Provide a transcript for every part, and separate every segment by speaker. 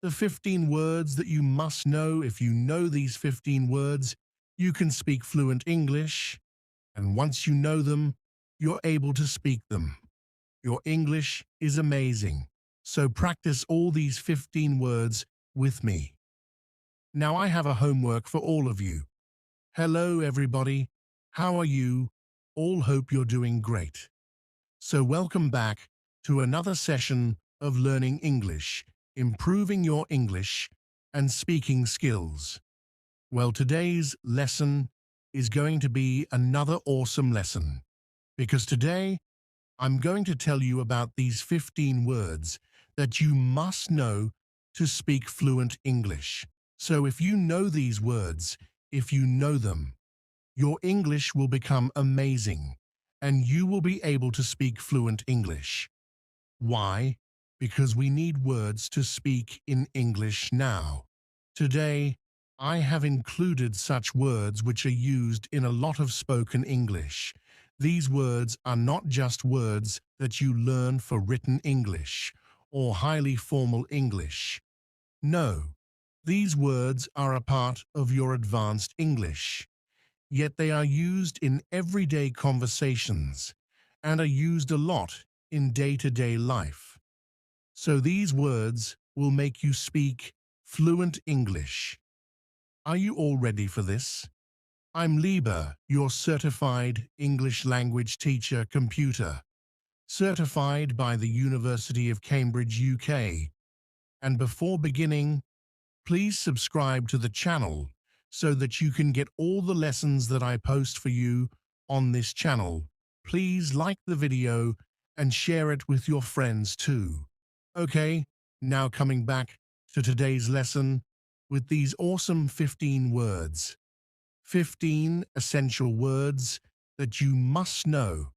Speaker 1: The 15 words that you must know. If you know these 15 words, you can speak fluent English, and once you know them, you're able to speak them. Your English is amazing, so practice all these 15 words with me. Now I have a homework for all of you. Hello everybody, how are you? All hope you're doing great. So welcome back to another session of learning English, improving your English and speaking skills. Well, today's lesson is going to be another awesome lesson, because today I'm going to tell you about these 15 words that you must know to speak fluent English. So if you know these words, if you know them, your English will become amazing and you will be able to speak fluent English. Why? Because we need words to speak in English now. Today, I have included such words which are used in a lot of spoken English. These words are not just words that you learn for written English or highly formal English. No, these words are a part of your advanced English. Yet they are used in everyday conversations and are used a lot in day-to-day life. So these words will make you speak fluent English. Are you all ready for this? I'm Lieber, your certified English language teacher computer, certified by the University of Cambridge, UK. And before beginning, please subscribe to the channel so that you can get all the lessons that I post for you on this channel. Please like the video and share it with your friends too. Okay, now coming back to today's lesson with these awesome 15 words. 15 essential words that you must know,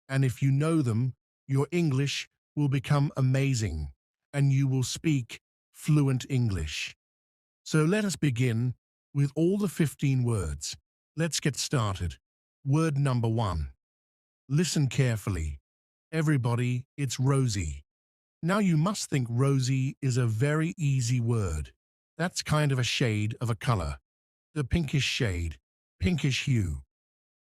Speaker 1: and if you know them, your English will become amazing and you will speak fluent English. So let us begin with all the 15 words. Let's get started. Word number 1. Listen carefully. Everybody, it's Rosie. Now you must think Rosie is a very easy word. That's kind of a shade of a color. The pinkish shade, pinkish hue.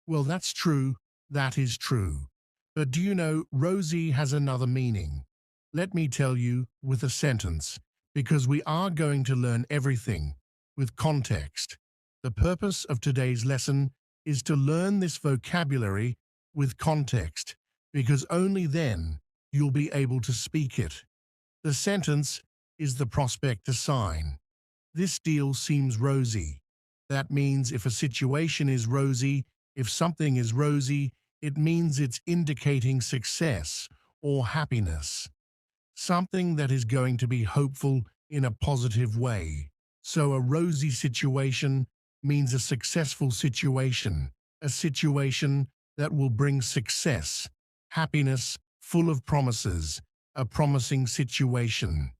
Speaker 1: Well, that's true. That is true. But do you know Rosie has another meaning? Let me tell you with a sentence, because we are going to learn everything with context. The purpose of today's lesson is to learn this vocabulary with context, because only then you'll be able to speak it. The sentence is the prospector sign. This deal seems rosy. That means if a situation is rosy, if something is rosy, it means it's indicating success or happiness. Something that is going to be hopeful in a positive way. So a rosy situation means a successful situation, a situation that will bring success, happiness, full of promises, a promising situation.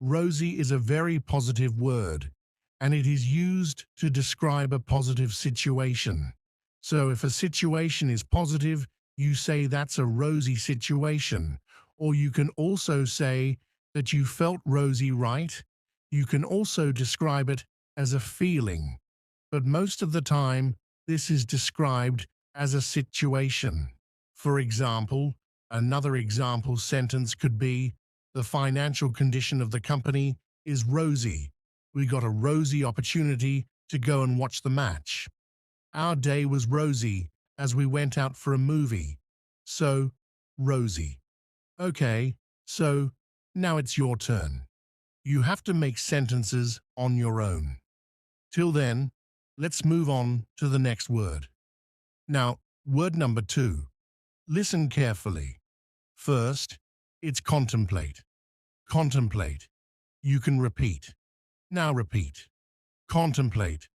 Speaker 1: Rosy is a very positive word, and it is used to describe a positive situation. So if a situation is positive, you say that's a rosy situation. Or you can also say that you felt rosy, right? You can also describe it as a feeling. But most of the time, this is described as a situation. For example, another example sentence could be, the financial condition of the company is rosy. We got a rosy opportunity to go and watch the match. Our day was rosy as we went out for a movie. So, rosy. Okay, so now it's your turn. You have to make sentences on your own. Till then, let's move on to the next word. Now, word number 2. Listen carefully. First, it's contemplate. Contemplate. You can repeat. Now repeat. Contemplate.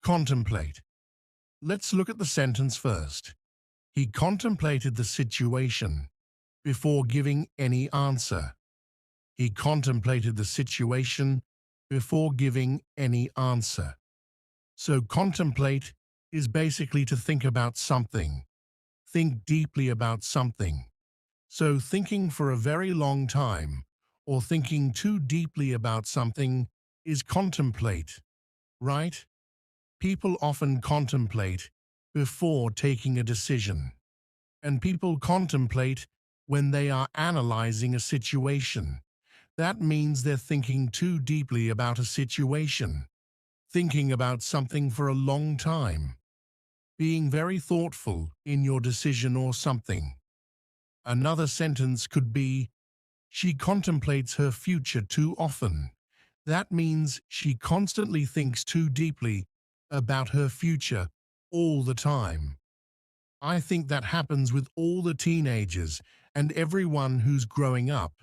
Speaker 1: Contemplate. Let's look at the sentence first. He contemplated the situation before giving any answer. He contemplated the situation before giving any answer. So contemplate is basically to think about something. Think deeply about something. So thinking for a very long time, or thinking too deeply about something is contemplate, right? People often contemplate before taking a decision, and people contemplate when they are analyzing a situation. That means they're thinking too deeply about a situation, thinking about something for a long time, being very thoughtful in your decision or something. Another sentence could be, she contemplates her future too often. That means she constantly thinks too deeply about her future all the time. I think that happens with all the teenagers and everyone who's growing up.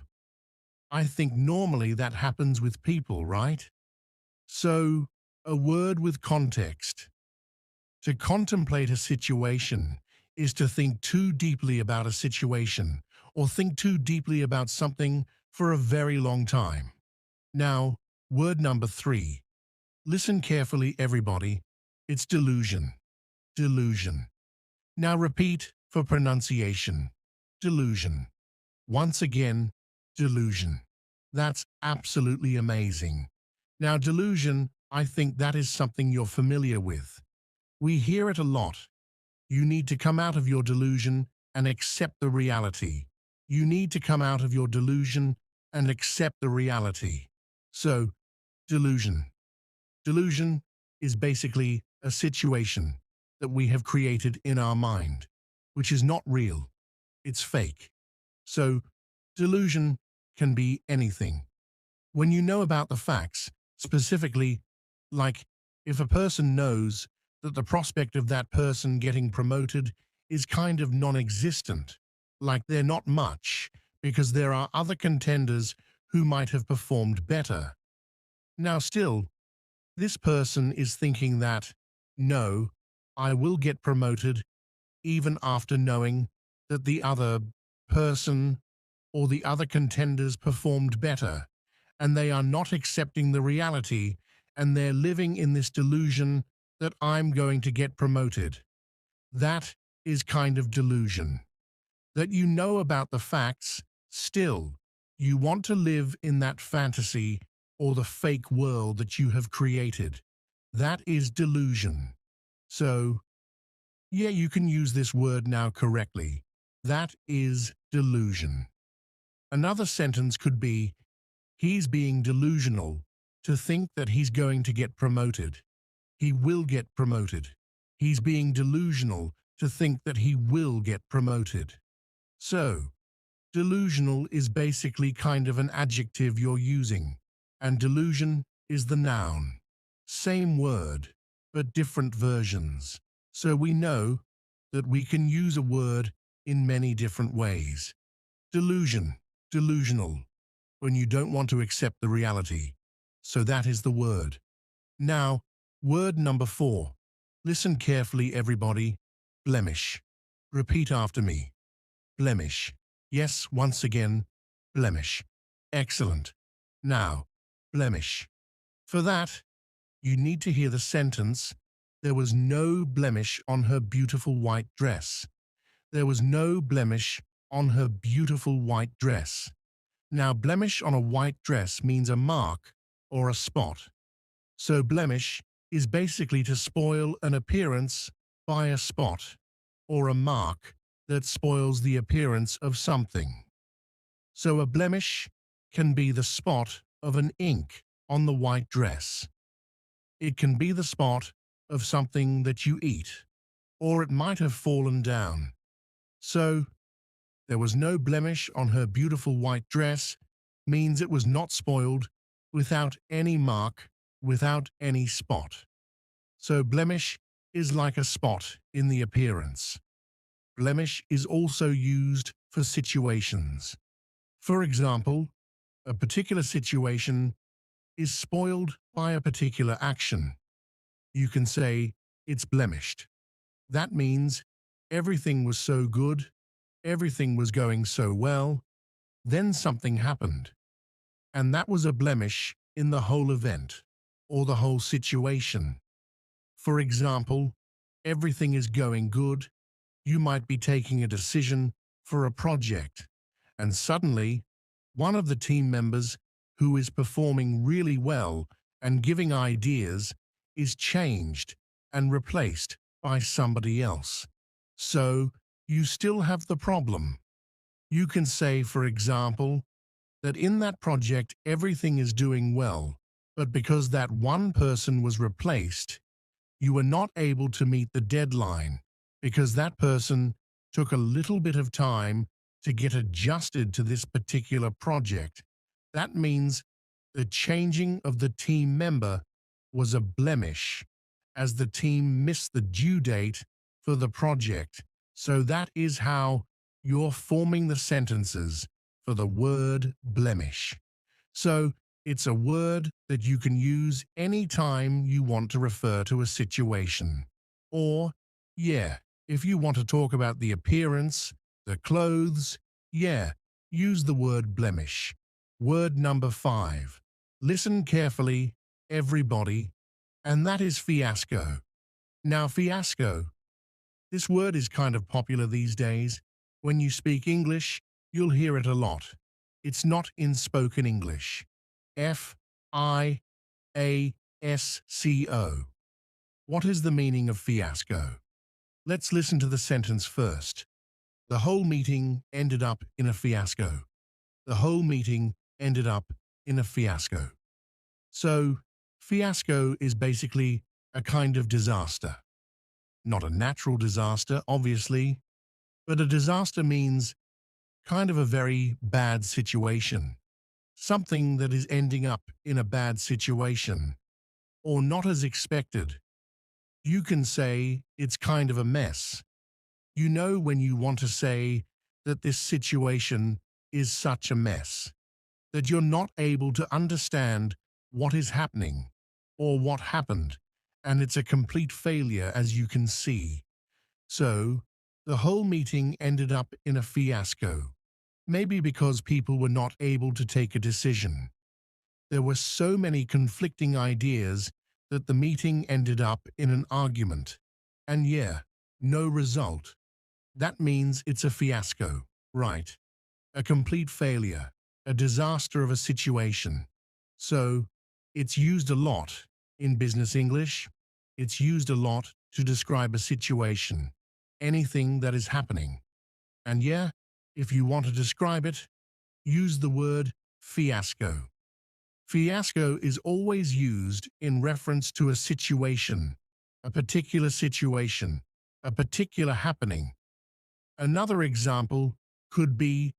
Speaker 1: I think normally that happens with people, right? So, a word with context. To contemplate a situation is to think too deeply about a situation or think too deeply about something for a very long time. Now, word number 3. Listen carefully, everybody. It's delusion. Delusion. Now repeat for pronunciation. Delusion. Once again, delusion. That's absolutely amazing. Now, delusion, I think that is something you're familiar with. We hear it a lot. You need to come out of your delusion and accept the reality. You need to come out of your delusion and accept the reality. So, delusion. Delusion is basically a situation that we have created in our mind, which is not real. It's fake. So, delusion can be anything. When you know about the facts, specifically, like if a person knows that the prospect of that person getting promoted is kind of non-existent, like they're not much, because there are other contenders who might have performed better. Now still, this person is thinking that, no, I will get promoted even after knowing that the other person or the other contenders performed better, and they are not accepting the reality, and they're living in this delusion that I'm going to get promoted. That is kind of delusion. That you know about the facts, still, you want to live in that fantasy or the fake world that you have created. That is delusion. So, yeah, you can use this word now correctly. That is delusion. Another sentence could be, he's being delusional to think that he's going to get promoted. He will get promoted. He's being delusional to think that he will get promoted. So, delusional is basically kind of an adjective you're using, and delusion is the noun. Same word, but different versions. So we know that we can use a word in many different ways. Delusion, delusional, when you don't want to accept the reality. So that is the word. Now, word number 4. Listen carefully, everybody. Blemish. Repeat after me. Blemish. Yes, once again, blemish. Excellent. Now, blemish. For that, you need to hear the sentence, there was no blemish on her beautiful white dress. There was no blemish on her beautiful white dress. Now, blemish on a white dress means a mark or a spot. So blemish is basically to spoil an appearance by a spot or a mark that spoils the appearance of something. So a blemish can be the spot of an ink on the white dress. It can be the spot of something that you eat, or it might have fallen down. So, there was no blemish on her beautiful white dress means it was not spoiled, without any mark, without any spot. So blemish is like a spot in the appearance. Blemish is also used for situations. For example, a particular situation is spoiled by a particular action. You can say, it's blemished. That means everything was so good, everything was going so well, then something happened. And that was a blemish in the whole event, or the whole situation. For example, everything is going good, you might be taking a decision for a project, and suddenly One of the team members who is performing really well and giving ideas is changed and replaced by somebody else. So you still have the problem. You can say, for example, that in that project everything is doing well, but because that one person was replaced, you were not able to meet the deadline because that person took a little bit of time to get adjusted to this particular project. That means the changing of the team member was a blemish as the team missed the due date for the project. So that is how you're forming the sentences for the word blemish. So it's a word that you can use anytime you want to refer to a situation. Or, yeah, if you want to talk about the appearance, the clothes, yeah, use the word blemish. Word number 5. Listen carefully, everybody, and that is fiasco. Now, fiasco, this word is kind of popular these days. When you speak English, you'll hear it a lot. It's not in spoken English. F-I-A-S-C-O. What is the meaning of fiasco? Let's listen to the sentence first. The whole meeting ended up in a fiasco. The whole meeting ended up in a fiasco. So, fiasco is basically a kind of disaster. Not a natural disaster, obviously, but a disaster means kind of a very bad situation. Something that is ending up in a bad situation, or not as expected. You can say it's kind of a mess. You know when you want to say that this situation is such a mess, that you're not able to understand what is happening or what happened, and it's a complete failure as you can see. So, the whole meeting ended up in a fiasco, maybe because people were not able to take a decision. There were so many conflicting ideas that the meeting ended up in an argument. And yeah, no result. That means it's a fiasco, right? A complete failure, a disaster of a situation. So, it's used a lot in business English. It's used a lot to describe a situation, anything that is happening. And yeah, if you want to describe it, use the word fiasco. Fiasco is always used in reference to a situation, a particular situation, a particular happening. Another example could be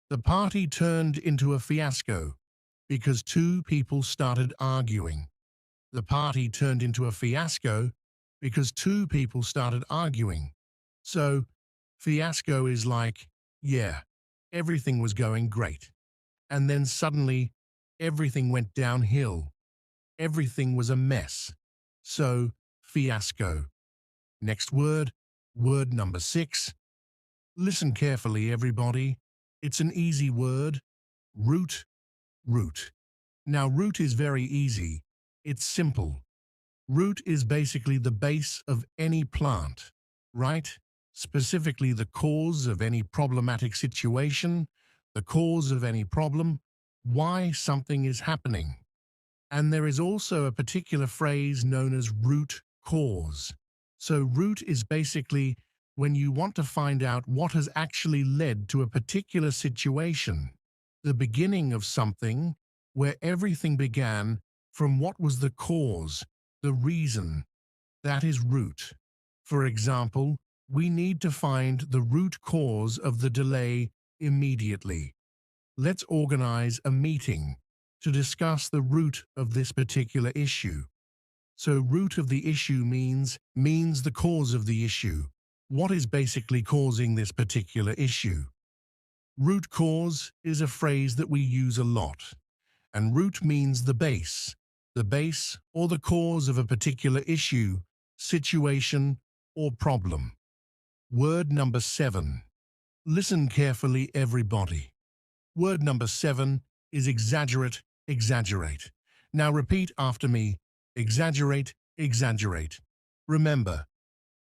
Speaker 1: the party turned into a fiasco because two people started arguing. The party turned into a fiasco because two people started arguing. So, fiasco is like, yeah, everything was going great. And then suddenly, everything went downhill. Everything was a mess. So, fiasco. Next word, word number 6. Listen carefully, everybody. It's an easy word. Root, root. Now, root is very easy. It's simple. Root is basically the base of any plant, right? Specifically the cause of any problematic situation, the cause of any problem, why something is happening. And there is also a particular phrase known as root cause. So root is basically when you want to find out what has actually led to a particular situation, the beginning of something where everything began from what was the cause, the reason. That is root. For example, we need to find the root cause of the delay immediately. Let's organize a meeting to discuss the root of this particular issue. So root of the issue means the cause of the issue. What is basically causing this particular issue? Root cause is a phrase that we use a lot, and root means the base or the cause of a particular issue, situation, or problem. Word number 7. Listen carefully, everybody. Word number 7 is exaggerate, exaggerate. Now repeat after me. Exaggerate, exaggerate. Remember,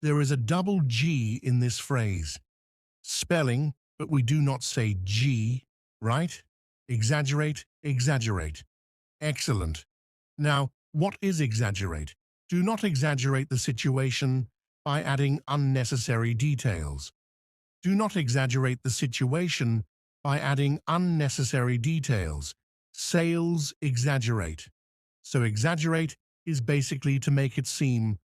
Speaker 1: there is a double G in this phrase. Spelling, but we do not say G, right? Exaggerate, exaggerate. Excellent. Now, what is exaggerate? Do not exaggerate the situation by adding unnecessary details. Do not exaggerate the situation by adding unnecessary details. Sales exaggerate. So exaggerate is basically to make it seem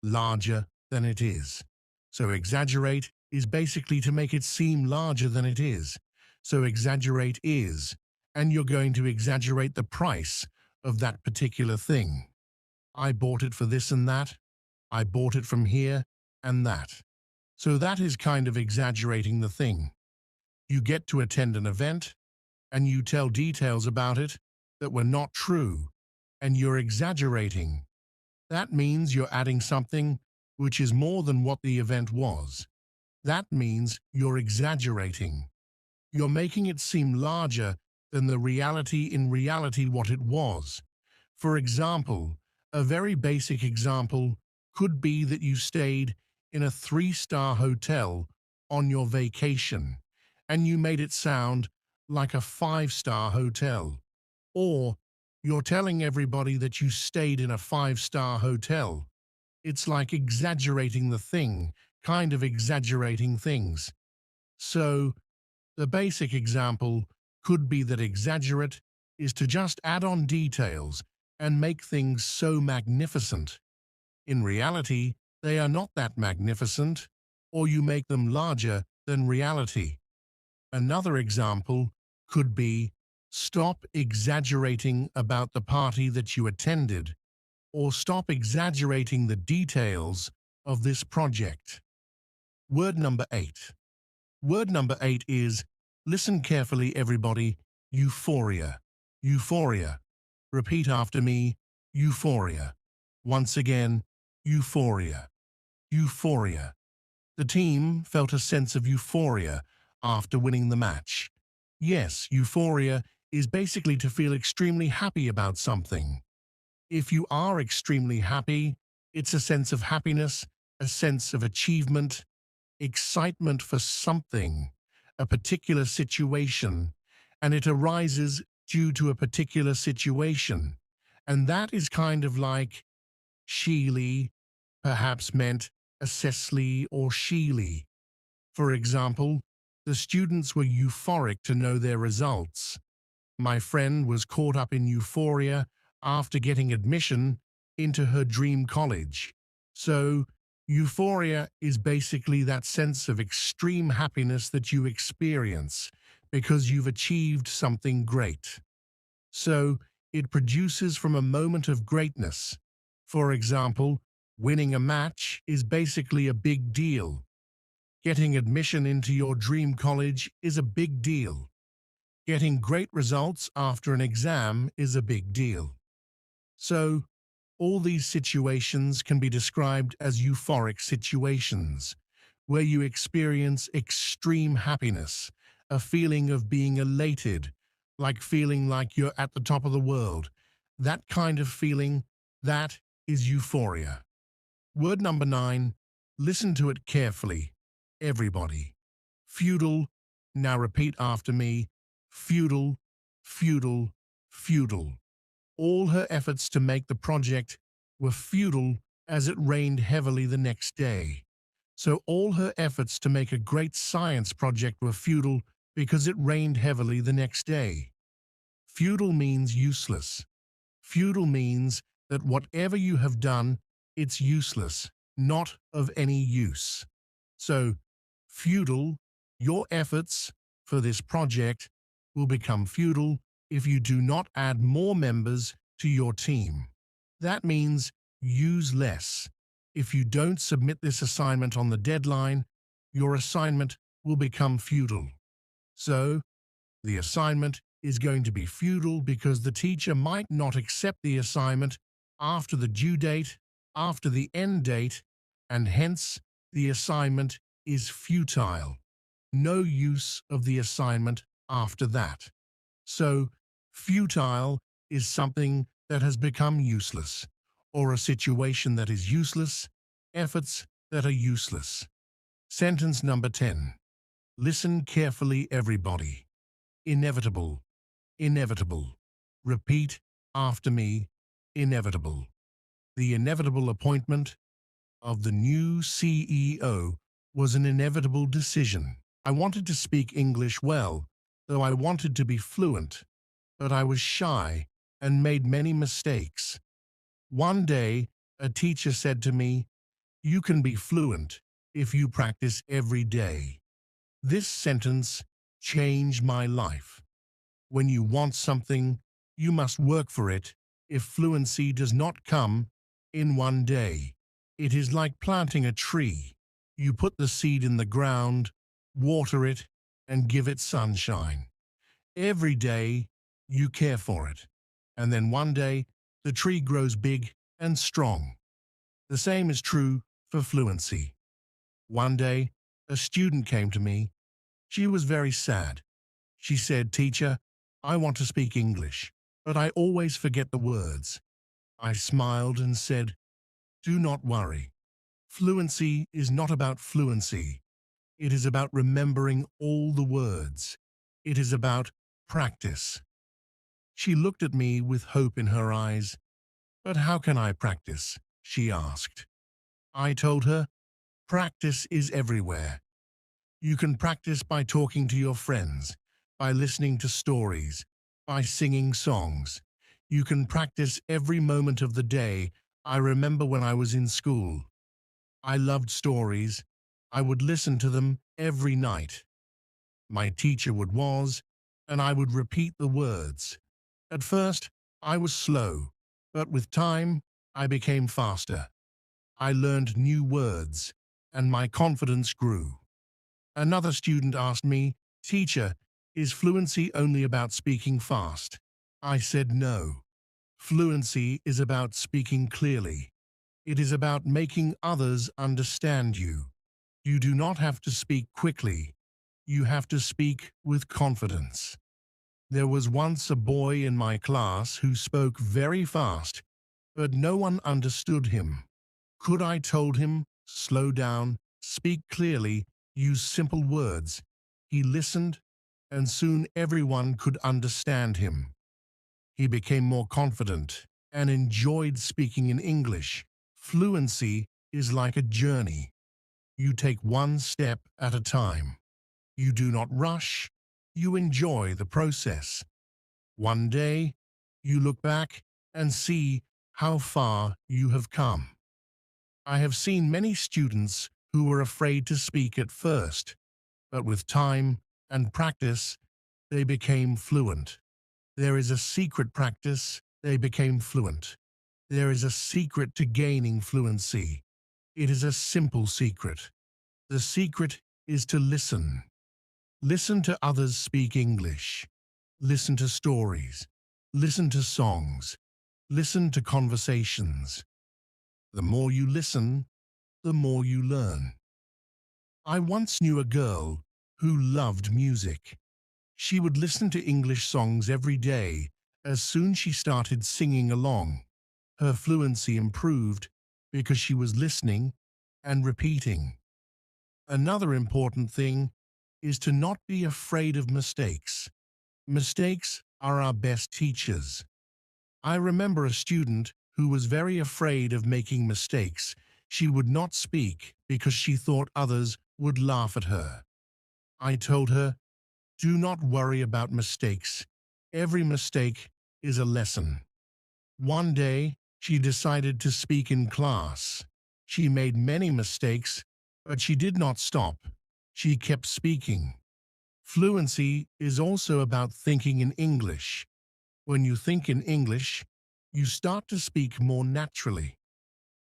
Speaker 1: larger than it is. So exaggerate is basically to make it seem larger than it is. So exaggerate is, and you're going to exaggerate the price of that particular thing. I bought it for this and that. I bought it from here and that. So that is kind of exaggerating the thing. You get to attend an event and you tell details about it that were not true, and you're exaggerating. That means you're adding something which is more than what the event was. That means you're exaggerating. You're making it seem larger than the reality in reality what it was. For example, a very basic example could be that you stayed in a 3-star hotel on your vacation and you made it sound like a 5-star hotel. Or you're telling everybody that you stayed in a 5-star hotel. It's like exaggerating the thing, kind of exaggerating things. So the basic example could be that exaggerate is to just add on details and make things so magnificent. In reality, they are not that magnificent, or you make them larger than reality. Another example could be stop exaggerating about the party that you attended, or stop exaggerating the details of this project. Word number 8. Word number 8 is, listen carefully everybody, euphoria. Euphoria. Repeat after me, euphoria. Once again, euphoria. Euphoria. The team felt a sense of euphoria after winning the match. Yes, euphoria is basically to feel extremely happy about something. If you are extremely happy, it's a sense of happiness, a sense of achievement, excitement for something, a particular situation, and it arises due to a particular situation. And that is kind of like Sheely, perhaps meant assessly or Sheely. For example, the students were euphoric to know their results. My friend was caught up in euphoria after getting admission into her dream college. So, euphoria is basically that sense of extreme happiness that you experience because you've achieved something great. So, it produces from a moment of greatness. For example, winning a match is basically a big deal. Getting admission into your dream college is a big deal. Getting great results after an exam is a big deal. So, all these situations can be described as euphoric situations, where you experience extreme happiness, a feeling of being elated, like feeling like you're at the top of the world. That kind of feeling, that is euphoria. Word number 9, listen to it carefully, everybody. Feudal, now repeat after me, feudal, feudal, feudal. All her efforts to make the project were futile as it rained heavily the next day. So all her efforts to make a great science project were futile because it rained heavily the next day. Futile means useless. Futile means that whatever you have done, it's useless, not of any use. So, futile, your efforts for this project will become futile if you do not add more members to your team. That means use less. If you don't submit this assignment on the deadline, your assignment will become futile. So, the assignment is going to be futile because the teacher might not accept the assignment after the due date, after the end date, and hence the assignment is futile. No use of the assignment after that. So, futile is something that has become useless, or a situation that is useless, efforts that are useless. Sentence number 10. Listen carefully, everybody. Inevitable. Inevitable. Repeat after me. Inevitable. The inevitable appointment of the new CEO was an inevitable decision. I wanted to speak English well, though I wanted to be fluent, but I was shy and made many mistakes. One day, a teacher said to me, "You can be fluent if you practice every day." This sentence changed my life. When you want something, you must work for it. If fluency does not come in one day, it is like planting a tree. You put the seed in the ground, water it, and give it sunshine. Every day, you care for it. And then one day, the tree grows big and strong. The same is true for fluency. One day, a student came to me. She was very sad. She said, "Teacher, I want to speak English, but I always forget the words." I smiled and said, "Do not worry. Fluency is not about fluency. It is about remembering all the words. It is about practice." She looked at me with hope in her eyes. "But how can I practice?" she asked. I told her, "Practice is everywhere. You can practice by talking to your friends, by listening to stories, by singing songs. You can practice every moment of the day. I remember when I was in school. I loved stories. I would listen to them every night. My teacher would was, and I would repeat the words. At first, I was slow, but with time, I became faster. I learned new words, and my confidence grew." Another student asked me, "Teacher, is fluency only about speaking fast?" I said no. Fluency is about speaking clearly. It is about making others understand you. You do not have to speak quickly. You have to speak with confidence. There was once a boy in my class who spoke very fast, but no one understood him. Could I told him, "Slow down, speak clearly, use simple words." He listened, and soon everyone could understand him. He became more confident and enjoyed speaking in English. Fluency is like a journey. You take one step at a time. You do not rush. You enjoy the process. One day, you look back and see how far you have come. I have seen many students who were afraid to speak at first, but with time and practice, they became fluent. There is a secret practice, they became fluent. There is a secret to gaining fluency. It is a simple secret. The secret is to listen. Listen to others speak English. Listen to stories. Listen to songs. Listen to conversations. The more you listen, the more you learn. I once knew a girl who loved music. She would listen to English songs every day. As soon as she started singing along, her fluency improved because she was listening and repeating. Another important thing is to not be afraid of mistakes. Mistakes are our best teachers. I remember a student who was very afraid of making mistakes. She would not speak because she thought others would laugh at her. I told her, "Do not worry about mistakes. Every mistake is a lesson." One day, she decided to speak in class. She made many mistakes, but she did not stop. She kept speaking. Fluency is also about thinking in English. When you think in English, you start to speak more naturally.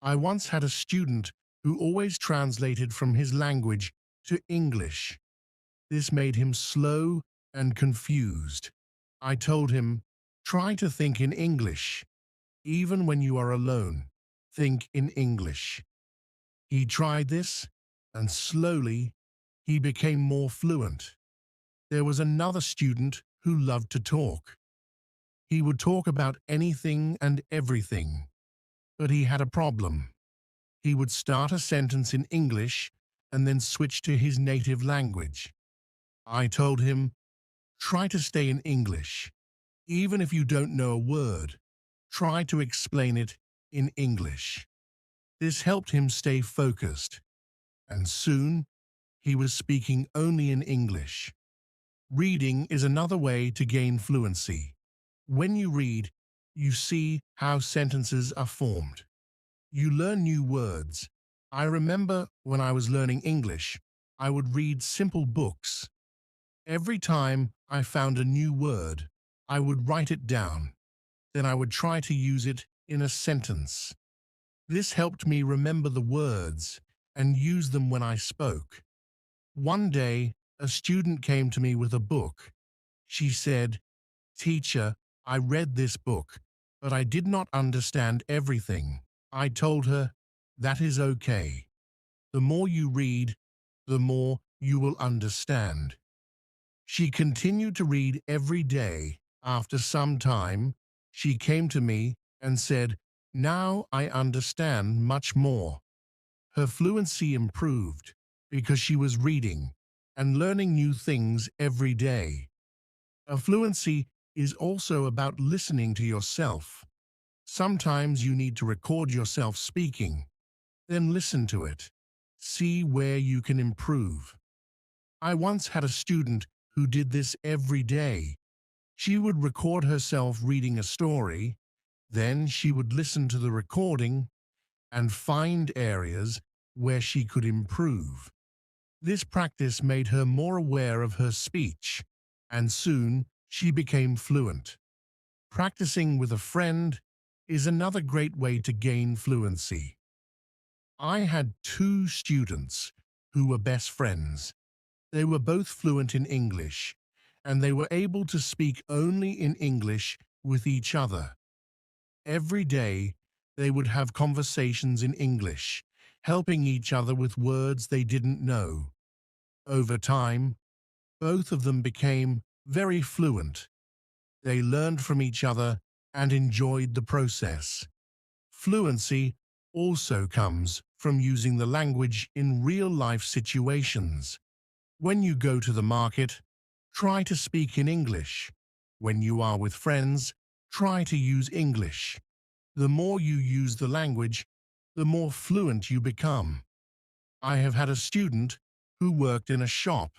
Speaker 1: I once had a student who always translated from his language to English. This made him slow and confused. I told him, "Try to think in English. Even when you are alone, think in English." He tried this, and slowly, he became more fluent. There was another student who loved to talk. He would talk about anything and everything, but he had a problem. He would start a sentence in English and then switch to his native language. I told him, "Try to stay in English. Even if you don't know a word, try to explain it in English. This helped him stay focused, and soon he was speaking only in English. Reading is another way to gain fluency. When you read, you see how sentences are formed. You learn new words. I remember when I was learning English, I would read simple books. Every time I found a new word, I would write it down. Then I would try to use it in a sentence. This helped me remember the words and use them when I spoke. One day, a student came to me with a book. She said, "Teacher, I read this book, but I did not understand everything." I told her, "That is okay. The more you read, the more you will understand." She continued to read every day. After some time, she came to me and said, "Now I understand much more." Her fluency improved because she was reading and learning new things every day. A fluency is also about listening to yourself. Sometimes you need to record yourself speaking, then listen to it. See where you can improve. I once had a student who did this every day. She would record herself reading a story, then she would listen to the recording and find areas where she could improve. This practice made her more aware of her speech, and soon she became fluent. Practicing with a friend is another great way to gain fluency. I had two students who were best friends. They were both fluent in English, and they were able to speak only in English with each other. Every day, they would have conversations in English, helping each other with words they didn't know. Over time, both of them became very fluent. They learned from each other and enjoyed the process. Fluency also comes from using the language in real-life situations. When you go to the market, try to speak in English. When you are with friends, try to use English. The more you use the language, the more fluent you become. I have had a student who worked in a shop,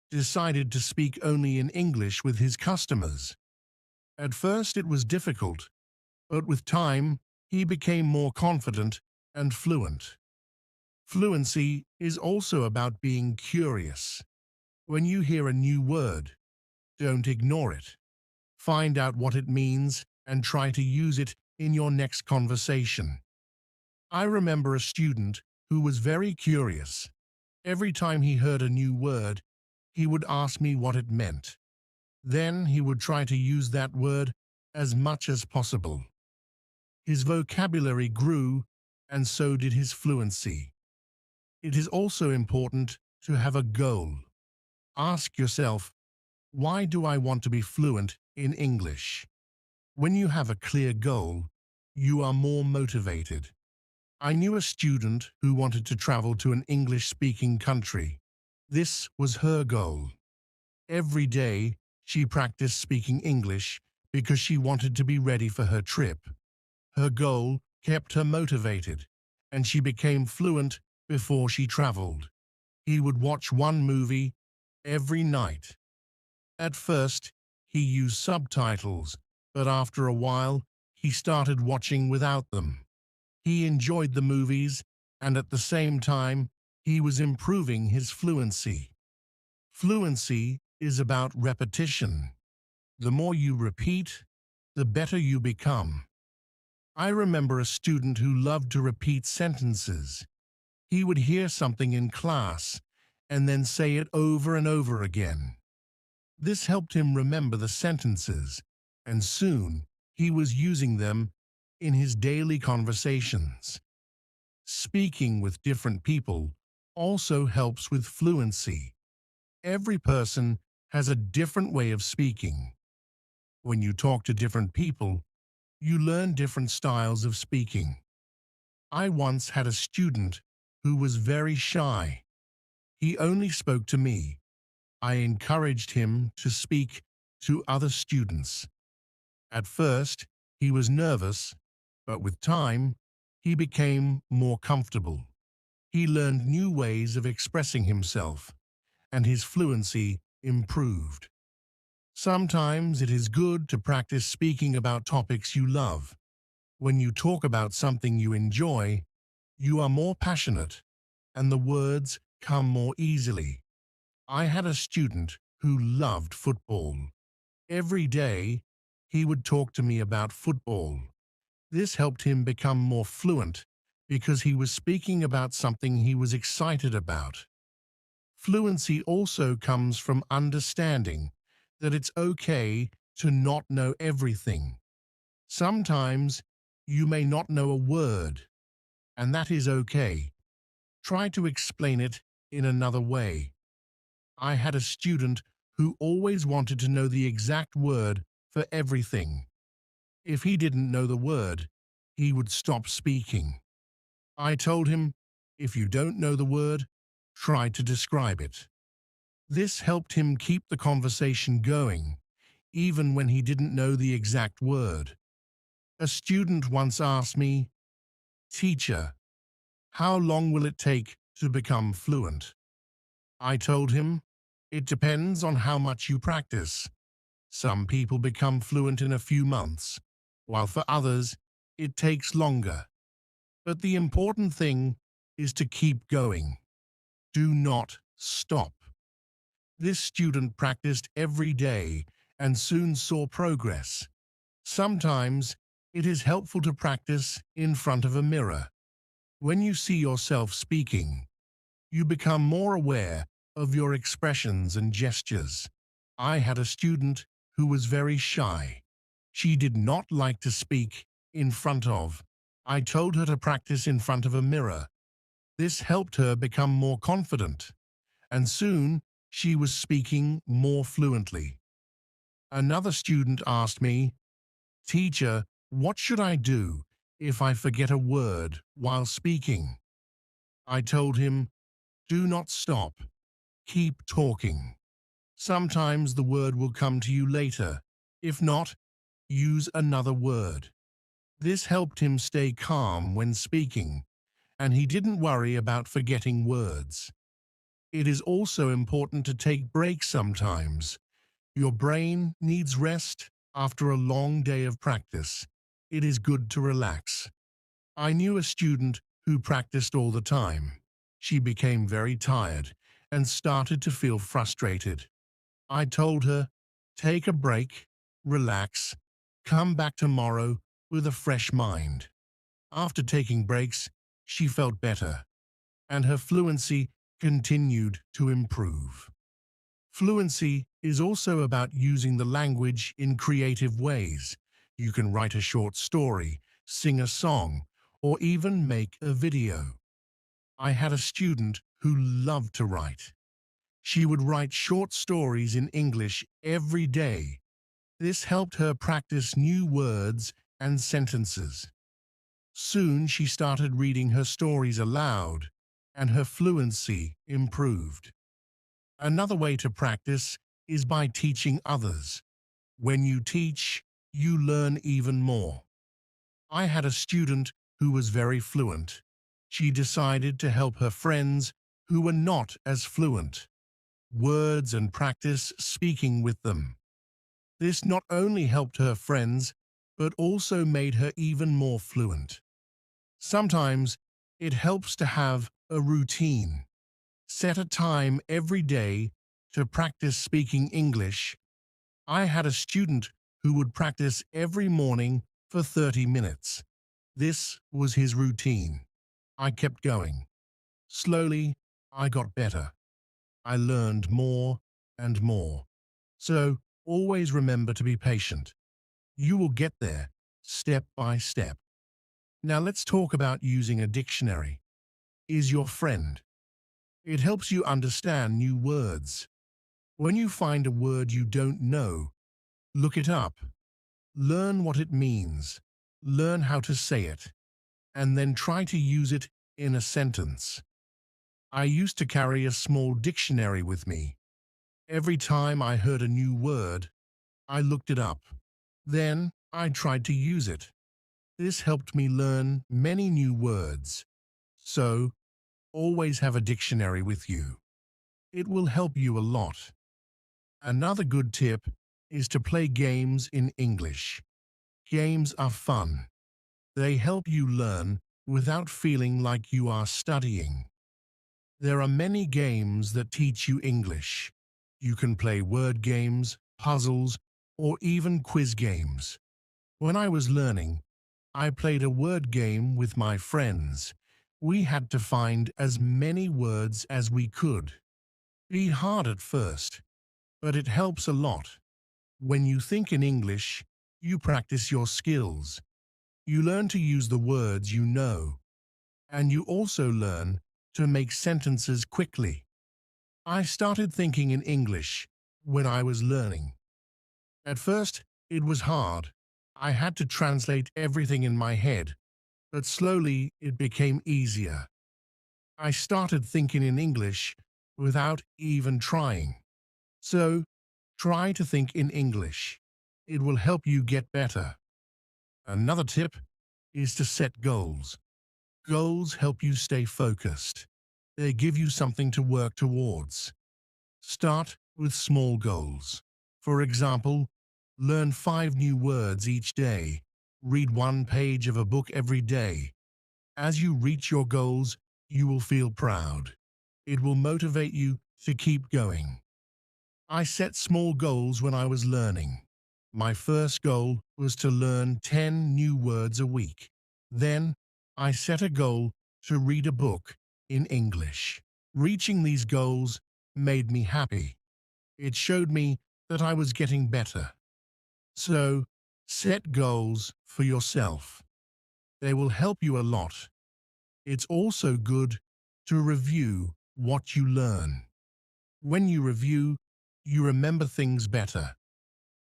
Speaker 1: decided to speak only in English with his customers. At first it was difficult, but with time he became more confident and fluent. Fluency is also about being curious. When you hear a new word, don't ignore it. Find out what it means and try to use it in your next conversation. I remember a student who was very curious. Every time he heard a new word, he would ask me what it meant. Then he would try to use that word as much as possible. His vocabulary grew, and so did his fluency. It is also important to have a goal. Ask yourself, why do I want to be fluent in English? When you have a clear goal, you are more motivated. I knew a student who wanted to travel to an English-speaking country. This was her goal. Every day, she practiced speaking English because she wanted to be ready for her trip. Her goal kept her motivated, and she became fluent before she traveled. He would watch one movie every night. At first, he used subtitles, but after a while, he started watching without them. He enjoyed the movies, and at the same time, he was improving his fluency. Fluency is about repetition. The more you repeat, the better you become. I remember a student who loved to repeat sentences. He would hear something in class and then say it over and over again. This helped him remember the sentences, and soon he was using them in his daily conversations. Speaking with different people also helps with fluency. Every person has a different way of speaking. When you talk to different people, you learn different styles of speaking. I once had a student who was very shy. He only spoke to me. I encouraged him to speak to other students. At first, he was nervous, but with time, he became more comfortable. He learned new ways of expressing himself, and his fluency improved. Sometimes it is good to practice speaking about topics you love. When you talk about something you enjoy, you are more passionate, and the words come more easily. I had a student who loved football. Every day, he would talk to me about football. This helped him become more fluent because he was speaking about something he was excited about. Fluency also comes from understanding that it's okay to not know everything. Sometimes you may not know a word, and that is okay. Try to explain it in another way. I had a student who always wanted to know the exact word for everything. If he didn't know the word, he would stop speaking. I told him, if you don't know the word, try to describe it. This helped him keep the conversation going, even when he didn't know the exact word. A student once asked me, "Teacher, how long will it take to become fluent?" I told him, it depends on how much you practice. Some people become fluent in a few months, while for others, it takes longer. But the important thing is to keep going. Do not stop. This student practiced every day and soon saw progress. Sometimes it is helpful to practice in front of a mirror. When you see yourself speaking, you become more aware of your expressions and gestures. I had a student who was very shy. She did not like to speak in front of. I told her to practice in front of a mirror. This helped her become more confident, and soon she was speaking more fluently. Another student asked me, "Teacher, what should I do if I forget a word while speaking?" I told him, do not stop. Keep talking. Sometimes the word will come to you later. If not, use another word. This helped him stay calm when speaking, and he didn't worry about forgetting words. It is also important to take breaks sometimes. Your brain needs rest after a long day of practice. It is good to relax. I knew a student who practiced all the time. She became very tired and started to feel frustrated. I told her, take a break, relax, come back tomorrow with a fresh mind. After taking breaks, she felt better, and her fluency continued to improve. Fluency is also about using the language in creative ways. You can write a short story, sing a song, or even make a video. I had a student who loved to write. She would write short stories in English every day. This helped her practice new words and sentences. Soon she started reading her stories aloud, and her fluency improved. Another way to practice is by teaching others. When you teach, you learn even more. I had a student who was very fluent. She decided to help her friends who were not as fluent. Words and practice speaking with them. This not only helped her friends, but also made her even more fluent. Sometimes it helps to have a routine. Set a time every day to practice speaking English. I had a student who would practice every morning for 30 minutes. This was his routine. I kept going. Slowly, I got better. I learned more and more. So, always remember to be patient. You will get there, step by step. Now let's talk about using a dictionary. Is your friend. It helps you understand new words. When you find a word you don't know, look it up. Learn what it means. Learn how to say it, and then try to use it in a sentence. I used to carry a small dictionary with me. Every time I heard a new word, I looked it up. Then I tried to use it. This helped me learn many new words. So, always have a dictionary with you. It will help you a lot. Another good tip is to play games in English. Games are fun. They help you learn without feeling like you are studying. There are many games that teach you English. You can play word games, puzzles, or even quiz games. When I was learning, I played a word game with my friends. We had to find as many words as we could. Be hard at first, but it helps a lot. When you think in English, you practice your skills. You learn to use the words you know, and you also learn to make sentences quickly. I started thinking in English when I was learning. At first, it was hard. I had to translate everything in my head, but slowly it became easier. I started thinking in English without even trying. So, try to think in English. It will help you get better. Another tip is to set goals. Goals help you stay focused. They give you something to work towards. Start with small goals. For example, learn 5 new words each day. Read 1 page of a book every day. As you reach your goals, you will feel proud. It will motivate you to keep going. I set small goals when I was learning. My first goal was to learn 10 new words a week. Then, I set a goal to read a book in English. Reaching these goals made me happy. It showed me that I was getting better. So, set goals for yourself. They will help you a lot. It's also good to review what you learn. When you review, you remember things better.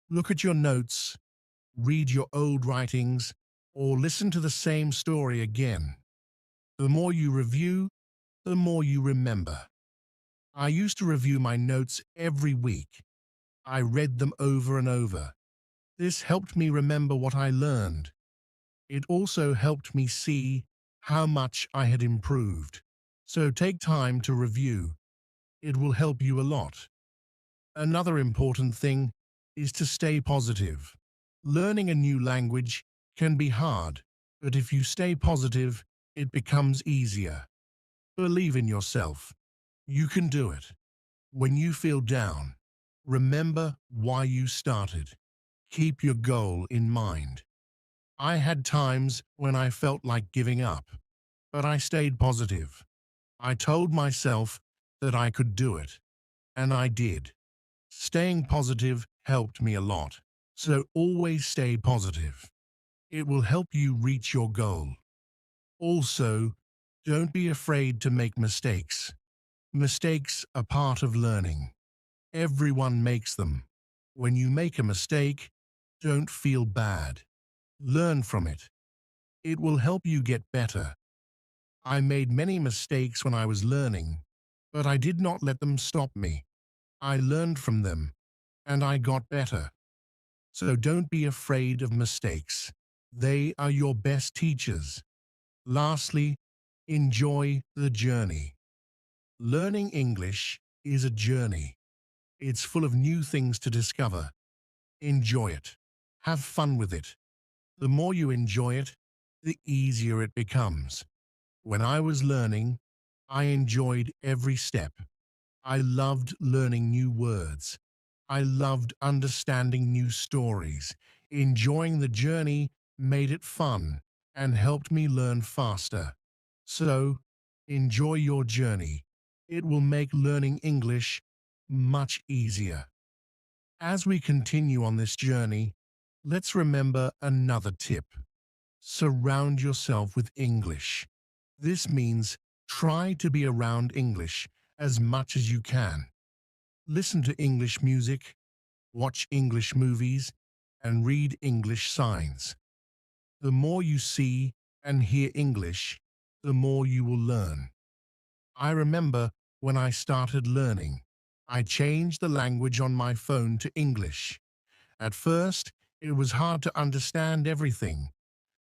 Speaker 1: Look at your notes, read your old writings, or listen to the same story again. The more you review, the more you remember. I used to review my notes every week. I read them over and over. This helped me remember what I learned. It also helped me see how much I had improved. So take time to review. It will help you a lot. Another important thing is to stay positive. Learning a new language can be hard, but if you stay positive, it becomes easier. Believe in yourself. You can do it. When you feel down, remember why you started. Keep your goal in mind. I had times when I felt like giving up, but I stayed positive. I told myself that I could do it, and I did. Staying positive helped me a lot, so always stay positive. It will help you reach your goal. Also, don't be afraid to make mistakes. Mistakes are part of learning. Everyone makes them. When you make a mistake, don't feel bad. Learn from it. It will help you get better. I made many mistakes when I was learning, but I did not let them stop me. I learned from them, and I got better. So don't be afraid of mistakes. They are your best teachers. Lastly, enjoy the journey. Learning English is a journey. It's full of new things to discover. Enjoy it. Have fun with it. The more you enjoy it, the easier it becomes. When I was learning, I enjoyed every step. I loved learning new words. I loved understanding new stories. Enjoying the journey made it fun and helped me learn faster. So, enjoy your journey. It will make learning English much easier. As we continue on this journey, let's remember another tip. Surround yourself with English. This means try to be around English as much as you can. Listen to English music, watch English movies, and read English signs. The more you see and hear English, the more you will learn. I remember when I started learning, I changed the language on my phone to English. At first, It was hard to understand everything,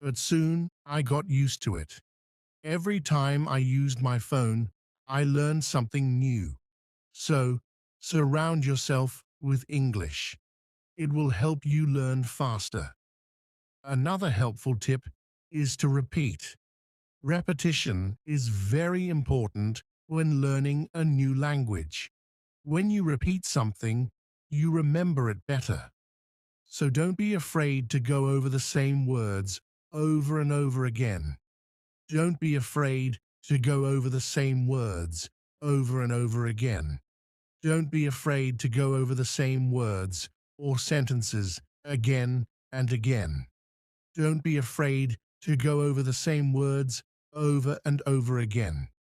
Speaker 1: but soon I got used to it. Every time I used my phone, I learned something new. So, surround yourself with English. It will help you learn faster. Another helpful tip is to repeat. Repetition is very important when learning a new language. When you repeat something, you remember it better. So don't be afraid to go over the same words over and over again. Don't be afraid to go over the same words over and over again. Don't be afraid to go over the same words or sentences again and again. Don't be afraid to go over the same words over and over again.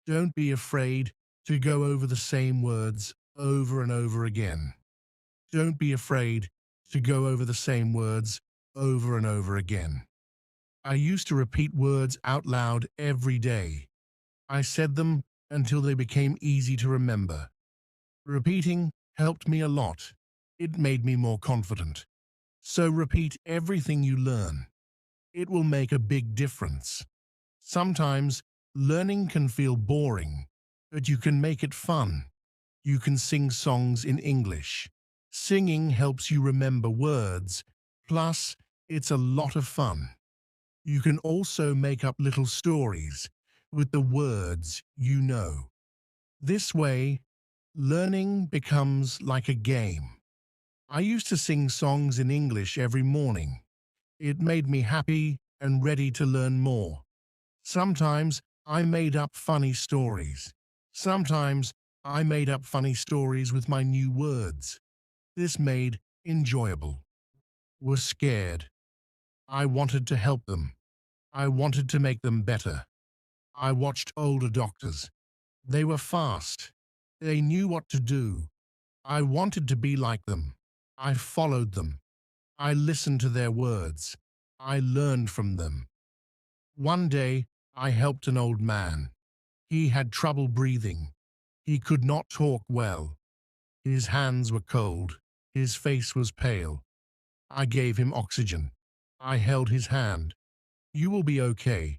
Speaker 1: Don't be afraid to go over the same words over and over again. Don't be afraid to go over the same words over and over again. I used to repeat words out loud every day. I said them until they became easy to remember. Repeating helped me a lot. It made me more confident. So repeat everything you learn. It will make a big difference. Sometimes learning can feel boring, but you can make it fun. You can sing songs in English. Singing helps you remember words, plus it's a lot of fun. You can also make up little stories with the words you know. This way, learning becomes like a game. I used to sing songs in English every morning. It made me happy and ready to learn more. Sometimes I made up funny stories. Sometimes I made up funny stories with my new words. This made enjoyable. Was scared. I wanted to help them. I wanted to make them better. I watched older doctors. They were fast. They knew what to do. I wanted to be like them. I followed them. I listened to their words. I learned from them. One day, I helped an old man. He had trouble breathing. He could not talk well. His hands were cold. His face was pale. I gave him oxygen. I held his hand. "You will be okay."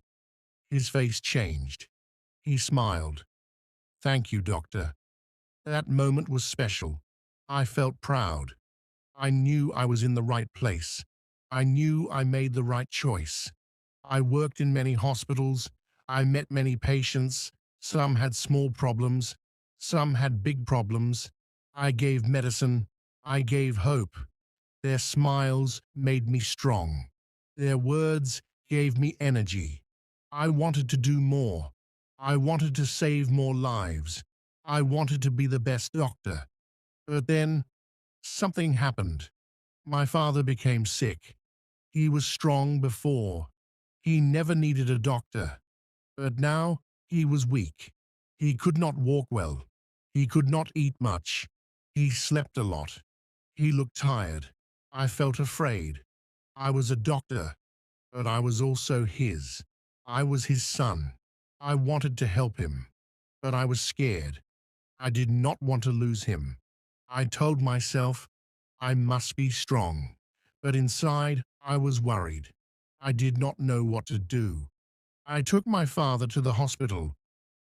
Speaker 1: His face changed. He smiled. "Thank you, doctor." That moment was special. I felt proud. I knew I was in the right place. I knew I made the right choice. I worked in many hospitals. I met many patients. Some had small problems. Some had big problems. I gave medicine. I gave hope. Their smiles made me strong. Their words gave me energy. I wanted to do more. I wanted to save more lives. I wanted to be the best doctor. But then something happened. My father became sick. He was strong before. He never needed a doctor. But now he was weak. He could not walk well. He could not eat much. He slept a lot. He looked tired. I felt afraid. I was a doctor, but I was also his. I was his son. I wanted to help him, but I was scared. I did not want to lose him. I told myself I must be strong, but inside I was worried. I did not know what to do. I took my father to the hospital.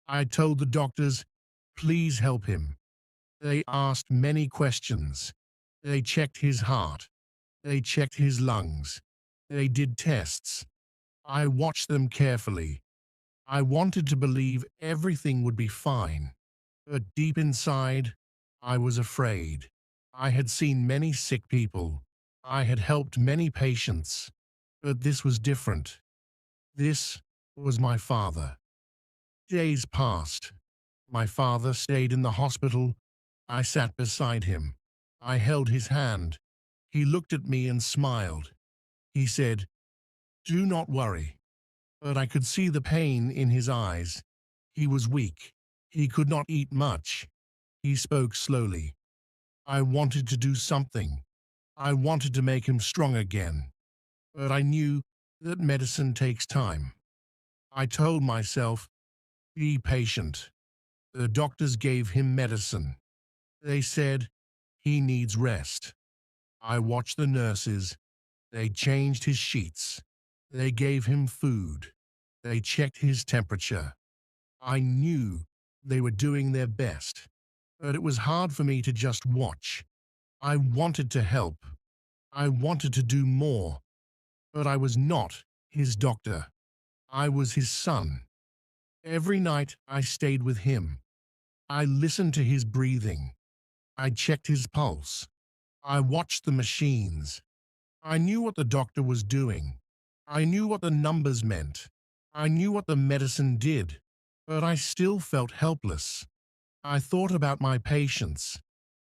Speaker 1: I told the doctors, "Please help him." They asked many questions. They checked his heart. They checked his lungs. They did tests. I watched them carefully. I wanted to believe everything would be fine, but deep inside, I was afraid. I had seen many sick people. I had helped many patients, but this was different. This was my father. Days passed. My father stayed in the hospital. I sat beside him. I held his hand. He looked at me and smiled. He said, "Do not worry." But I could see the pain in his eyes. He was weak. He could not eat much. He spoke slowly. I wanted to do something. I wanted to make him strong again. But I knew that medicine takes time. I told myself, "Be patient." The doctors gave him medicine. They said, "He needs rest." I watched the nurses. They changed his sheets. They gave him food. They checked his temperature. I knew they were doing their best, but it was hard for me to just watch. I wanted to help. I wanted to do more, but I was not his doctor. I was his son. Every night I stayed with him. I listened to his breathing. I checked his pulse. I watched the machines. I knew what the doctor was doing. I knew what the numbers meant. I knew what the medicine did, but I still felt helpless. I thought about my patients.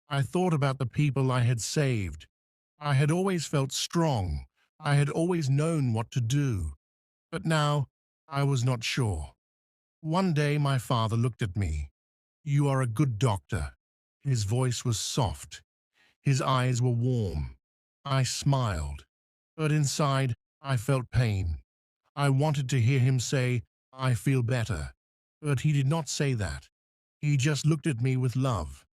Speaker 1: I thought about the people I had saved. I had always felt strong. I had always known what to do. But now I was not sure. One day my father looked at me. "You are a good doctor." His voice was soft. His eyes were warm. I smiled, but inside I felt pain. I wanted to hear him say, "I feel better." But he did not say that. He just looked at me with love.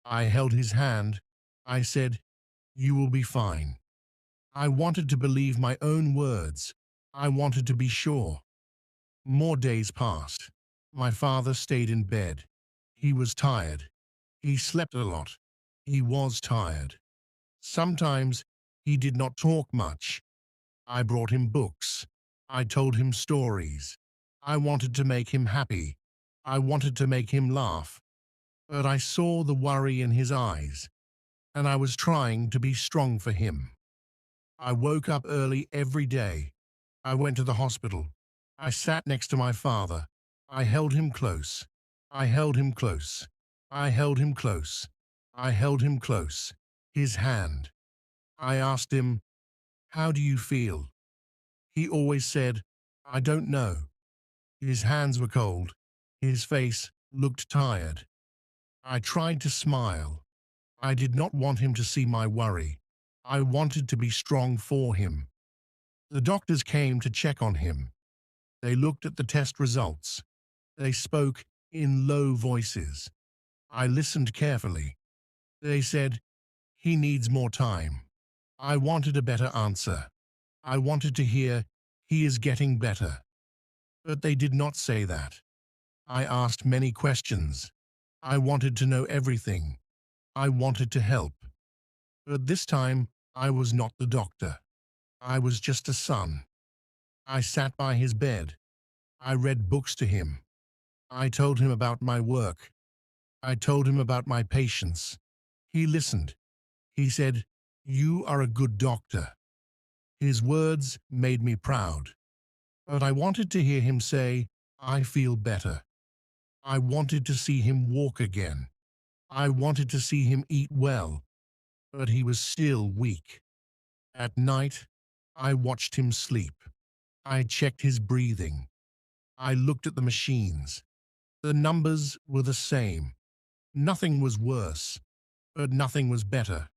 Speaker 1: I held his hand. I said, "You will be fine." I wanted to believe my own words. I wanted to be sure. More days passed. My father stayed in bed. He was tired. He slept a lot. He was tired. Sometimes he did not talk much. I brought him books. I told him stories. I wanted to make him happy. I wanted to make him laugh. But I saw the worry in his eyes, and I was trying to be strong for him. I woke up early every day. I went to the hospital. I sat next to my father. I held him close. I held him close. I held him close. I held him close. His hand. I asked him, "How do you feel?" He always said, "I don't know." His hands were cold. His face looked tired. I tried to smile. I did not want him to see my worry. I wanted to be strong for him. The doctors came to check on him. They looked at the test results. They spoke in low voices. I listened carefully. They said, "He needs more time." I wanted a better answer. I wanted to hear, "He is getting better." But they did not say that. I asked many questions. I wanted to know everything. I wanted to help. But this time, I was not the doctor. I was just a son. I sat by his bed. I read books to him. I told him about my work. I told him about my patients. He listened. He said, "You are a good doctor." His words made me proud. But I wanted to hear him say, "I feel better." I wanted to see him walk again. I wanted to see him eat well, but he was still weak. At night, I watched him sleep. I checked his breathing. I looked at the machines. The numbers were the same. Nothing was worse, but nothing was better.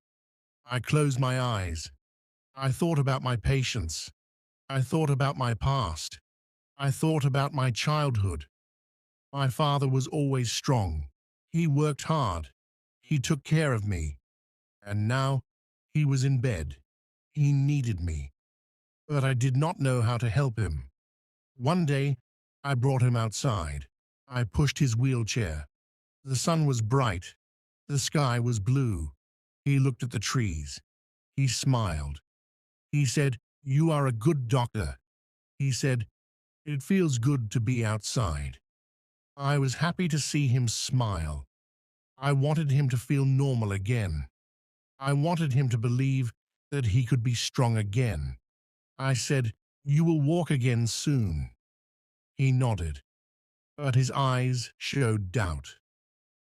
Speaker 1: I closed my eyes. I thought about my patients. I thought about my past. I thought about my childhood. My father was always strong. He worked hard. He took care of me. And now he was in bed. He needed me. But I did not know how to help him. One day, I brought him outside. I pushed his wheelchair. The sun was bright. The sky was blue. He looked at the trees. He smiled. He said, "You are a good doctor." He said, "It feels good to be outside." I was happy to see him smile. I wanted him to feel normal again. I wanted him to believe that he could be strong again. I said, "You will walk again soon." He nodded, but his eyes showed doubt.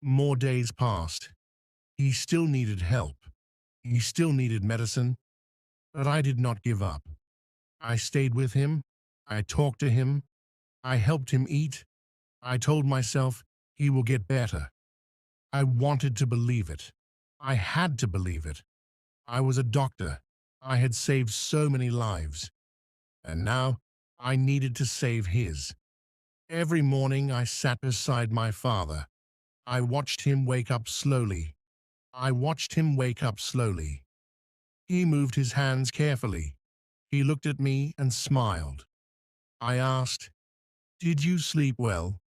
Speaker 1: More days passed. He still needed help. He still needed medicine, but I did not give up. I stayed with him. I talked to him. I helped him eat. I told myself he will get better. I wanted to believe it. I had to believe it. I was a doctor. I had saved so many lives. And now I needed to save his. Every morning I sat beside my father. I watched him wake up slowly. I watched him wake up slowly. He moved his hands carefully. He looked at me and smiled. I asked, "Did you sleep well?"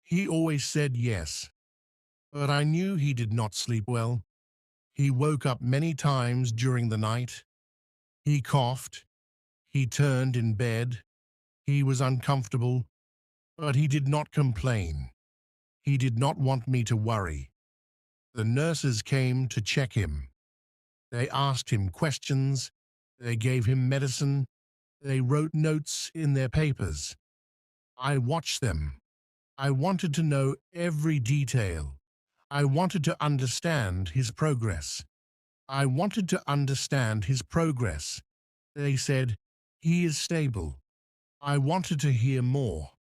Speaker 1: He always said yes, but I knew he did not sleep well. He woke up many times during the night. He coughed. He turned in bed. He was uncomfortable, but he did not complain. He did not want me to worry. The nurses came to check him. They asked him questions. They gave him medicine. They wrote notes in their papers. I watched them. I wanted to know every detail. I wanted to understand his progress. I wanted to understand his progress. They said, "He is stable." I wanted to hear more.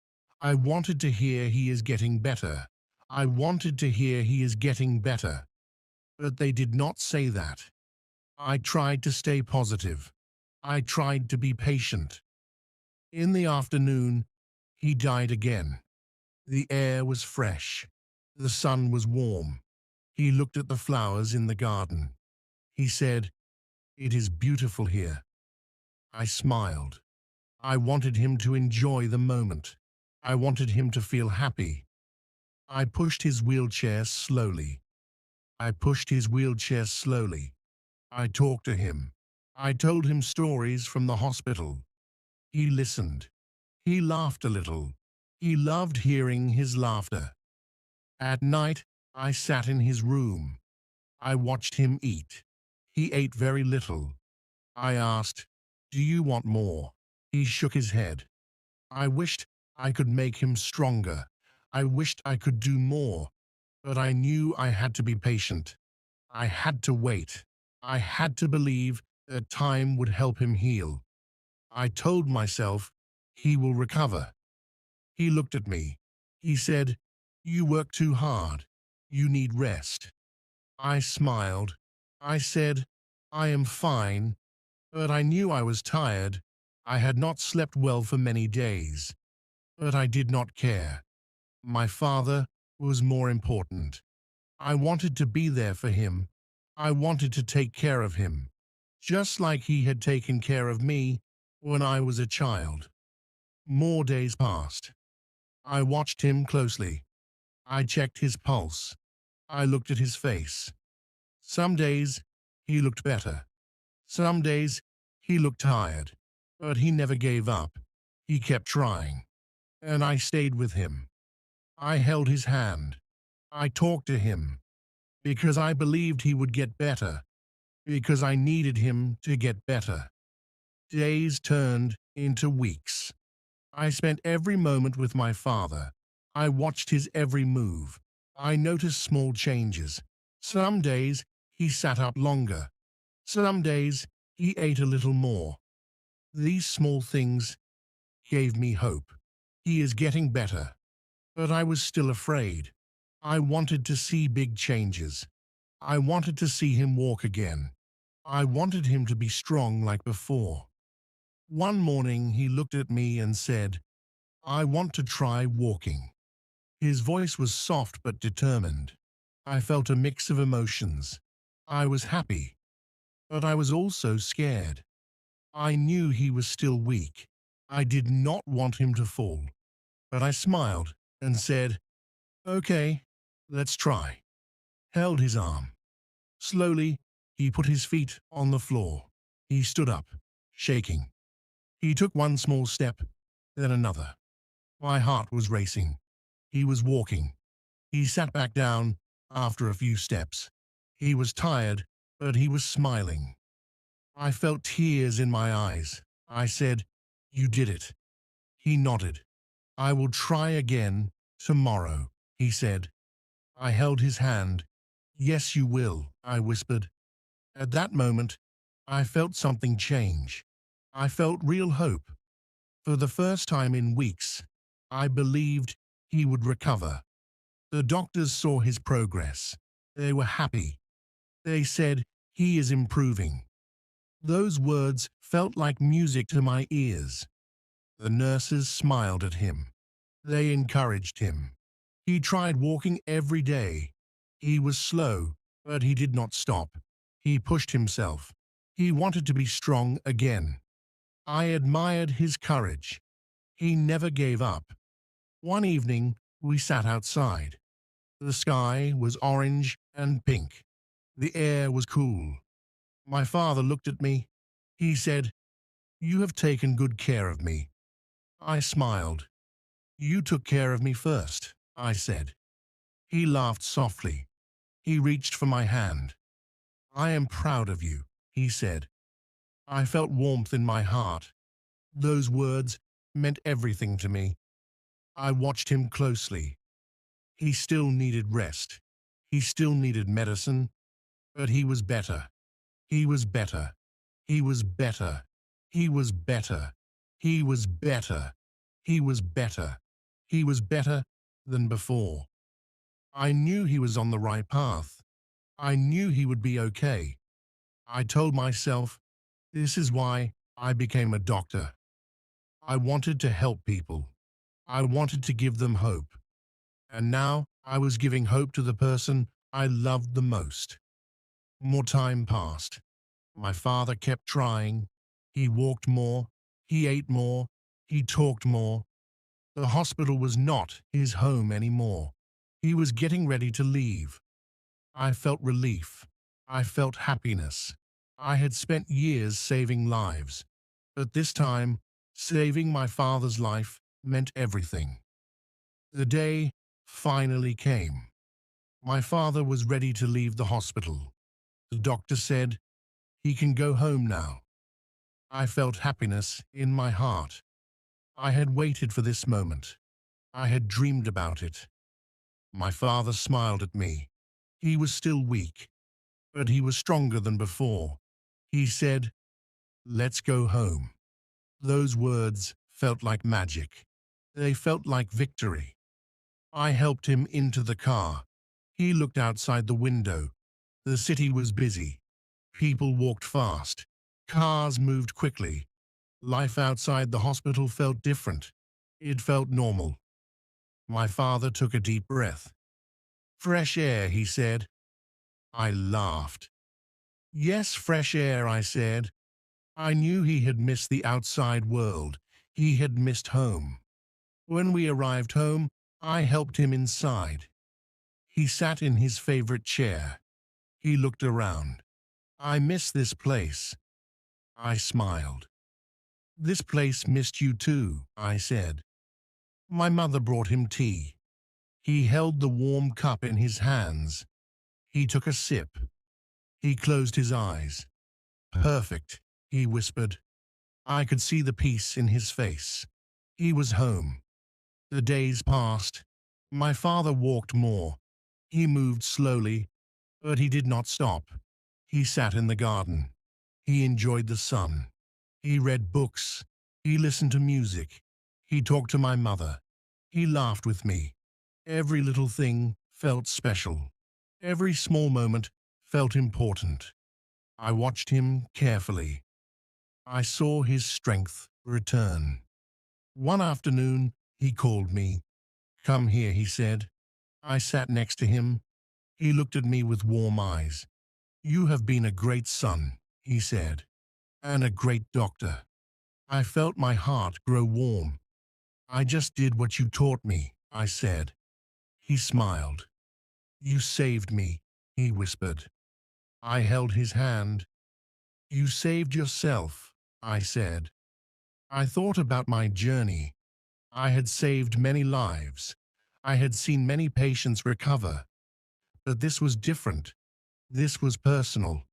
Speaker 1: I wanted to hear he is getting better. I wanted to hear he is getting better. But they did not say that. I tried to stay positive. I tried to be patient. In the afternoon, he died again. The air was fresh. The sun was warm. He looked at the flowers in the garden. He said, "It is beautiful here." I smiled. I wanted him to enjoy the moment. I wanted him to feel happy. I pushed his wheelchair slowly. I pushed his wheelchair slowly. I talked to him. I told him stories from the hospital. He listened. He laughed a little. He loved hearing his laughter. At night, I sat in his room. I watched him eat. He ate very little. I asked, "Do you want more?" He shook his head. I wished I could make him stronger. I wished I could do more, but I knew I had to be patient. I had to wait. I had to believe that time would help him heal. I told myself, he will recover. He looked at me. He said, "You work too hard. You need rest." I smiled. I said, "I am fine," but I knew I was tired. I had not slept well for many days, but I did not care. My father was more important. I wanted to be there for him. I wanted to take care of him, just like he had taken care of me when I was a child. More days passed. I watched him closely. I checked his pulse. I looked at his face. Some days he looked better. Some days he looked tired, but he never gave up. He kept trying, and I stayed with him. I held his hand. I talked to him because I believed he would get better, because I needed him to get better. Days turned into weeks. I spent every moment with my father. I watched his every move. I noticed small changes. Some days he sat up longer. Some days he ate a little more. These small things gave me hope. He is getting better. But I was still afraid. I wanted to see big changes. I wanted to see him walk again. I wanted him to be strong like before. One morning he looked at me and said, "I want to try walking." His voice was soft but determined. I felt a mix of emotions. I was happy, but I was also scared. I knew he was still weak. I did not want him to fall, but I smiled and said, "Okay, let's try." Held his arm. Slowly, he put his feet on the floor. He stood up, shaking. He took one small step, then another. My heart was racing. He was walking. He sat back down after a few steps. He was tired, but he was smiling. I felt tears in my eyes. I said, "You did it." He nodded. "I will try again tomorrow," he said. I held his hand. "Yes, you will," I whispered. At that moment, I felt something change. I felt real hope. For the first time in weeks, I believed he would recover. The doctors saw his progress. They were happy. They said, "He is improving." Those words felt like music to my ears. The nurses smiled at him. They encouraged him. He tried walking every day. He was slow, but he did not stop. He pushed himself. He wanted to be strong again. I admired his courage. He never gave up. One evening, we sat outside. The sky was orange and pink. The air was cool. My father looked at me. He said, "You have taken good care of me." I smiled. "You took care of me first," I said. He laughed softly. He reached for my hand. "I am proud of you," he said. I felt warmth in my heart. Those words meant everything to me. I watched him closely. He still needed rest. He still needed medicine, but he was better. He was better. He was better. He was better. He was better. He was better. He was better than before. I knew he was on the right path. I knew he would be okay. I told myself, this is why I became a doctor. I wanted to help people. I wanted to give them hope. And now I was giving hope to the person I loved the most. More time passed. My father kept trying. He walked more. He ate more. He talked more. The hospital was not his home anymore. He was getting ready to leave. I felt relief. I felt happiness. I had spent years saving lives, but this time, saving my father's life meant everything. The day finally came. My father was ready to leave the hospital. The doctor said, "He can go home now." I felt happiness in my heart. I had waited for this moment. I had dreamed about it. My father smiled at me. He was still weak, but he was stronger than before. He said, "Let's go home." Those words felt like magic. They felt like victory. I helped him into the car. He looked outside the window. The city was busy. People walked fast. Cars moved quickly. Life outside the hospital felt different. It felt normal. My father took a deep breath. "Fresh air," he said. I laughed. "Yes, fresh air," I said. I knew he had missed the outside world. He had missed home. When we arrived home, I helped him inside. He sat in his favorite chair. He looked around. "I miss this place." I smiled. "This place missed you too," I said. My mother brought him tea. He held the warm cup in his hands. He took a sip. He closed his eyes. "Perfect," he whispered. I could see the peace in his face. He was home. The days passed. My father walked more. He moved slowly, but he did not stop. He sat in the garden. He enjoyed the sun. He read books. He listened to music. He talked to my mother. He laughed with me. Every little thing felt special. Every small moment felt important. I watched him carefully. I saw his strength return. One afternoon, he called me. "Come here," he said. I sat next to him. He looked at me with warm eyes. "You have been a great son," he said, "and a great doctor." I felt my heart grow warm. "I just did what you taught me," I said. He smiled. "You saved me," he whispered. I held his hand. "You saved yourself," I said. I thought about my journey. I had saved many lives. I had seen many patients recover. But this was different. This was personal.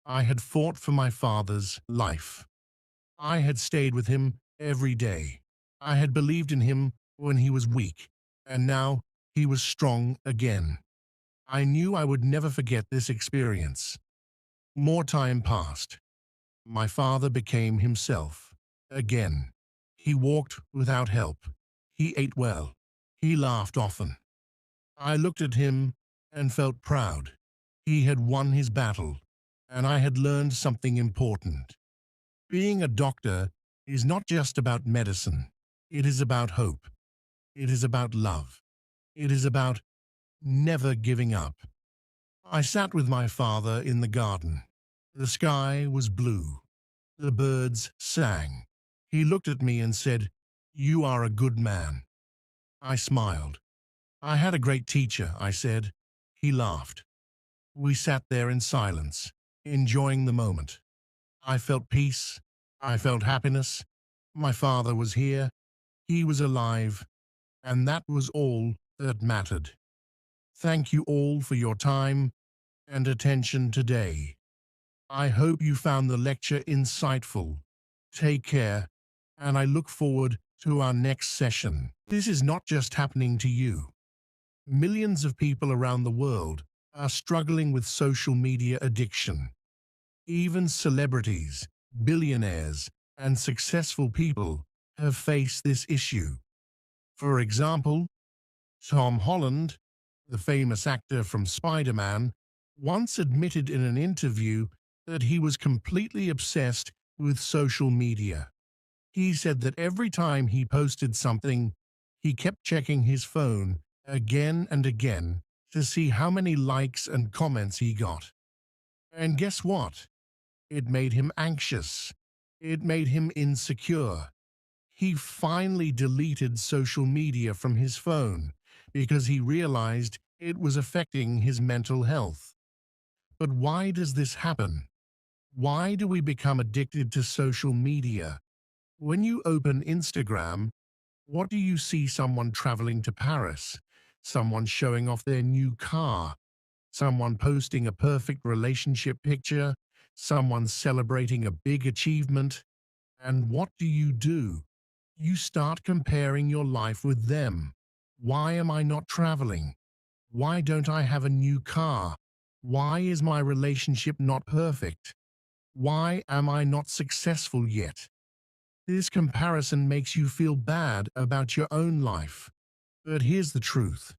Speaker 1: I had fought for my father's life. I had stayed with him every day. I had believed in him when he was weak, and now he was strong again. I knew I would never forget this experience. More time passed. My father became himself again. He walked without help. He ate well. He laughed often. I looked at him and felt proud. He had won his battle, and I had learned something important. Being a doctor is not just about medicine. It is about hope. It is about love. It is about never giving up. I sat with my father in the garden. The sky was blue. The birds sang. He looked at me and said, "You are a good man." I smiled. "I had a great teacher," I said. He laughed. We sat there in silence, enjoying the moment. I felt peace. I felt happiness. My father was here. He was alive. And that was all that mattered. Thank you all for your time and attention today. I hope you found the lecture insightful. Take care, and I look forward to our next session. This is not just happening to you. Millions of people around the world are struggling with social media addiction. Even celebrities, billionaires, and successful people have faced this issue. For example, Tom Holland, the famous actor from Spider-Man, once admitted in an interview that he was completely obsessed with social media. He said that every time he posted something, he kept checking his phone again and again to see how many likes and comments he got. And guess what? It made him anxious. It made him insecure. He finally deleted social media from his phone because he realized it was affecting his mental health. But why does this happen? Why do we become addicted to social media? When you open Instagram, what do you see? Someone traveling to Paris, someone showing off their new car, someone posting a perfect relationship picture, someone celebrating a big achievement. And what do? You start comparing your life with them. Why am I not traveling? Why don't I have a new car? Why is my relationship not perfect? Why am I not successful yet? This comparison makes you feel bad about your own life. But here's the truth.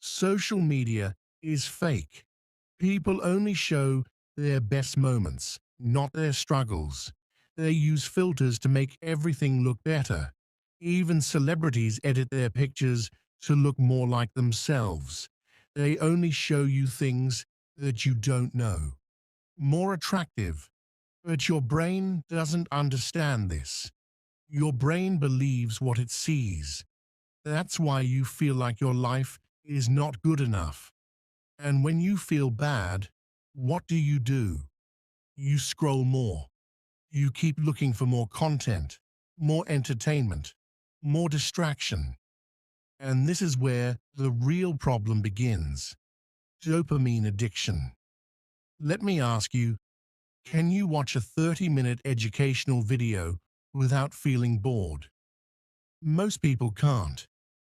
Speaker 1: Social media is fake. People only show their best moments, not their struggles. They use filters to make everything look better. Even celebrities edit their pictures to look more like themselves. They only show you things that you don't know. More attractive. But your brain doesn't understand this. Your brain believes what it sees. That's why you feel like your life is not good enough. And when you feel bad, what do? You scroll more. You keep looking for more content, more entertainment, more distraction. And this is where the real problem begins. Dopamine addiction. Let me ask you, can you watch a 30-minute educational video without feeling bored? Most people can't,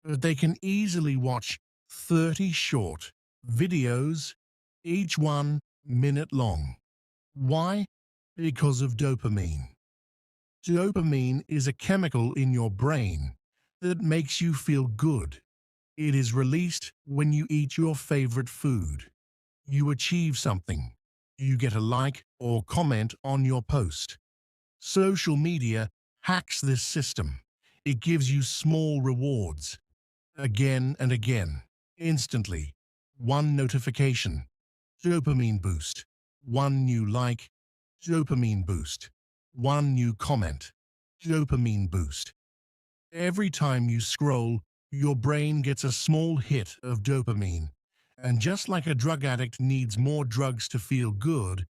Speaker 1: but they can easily watch 30 short videos, each 1 minute long. Why? Because of dopamine. Dopamine is a chemical in your brain that makes you feel good. It is released when you eat your favorite food. You achieve something. You get a like or comment on your post. Social media hacks this system. It gives you small rewards, again and again, instantly. One notification, dopamine boost. One new like, dopamine boost. One new comment, dopamine boost. Every time you scroll, your brain gets a small hit of dopamine. And just like a drug addict needs more drugs to feel good,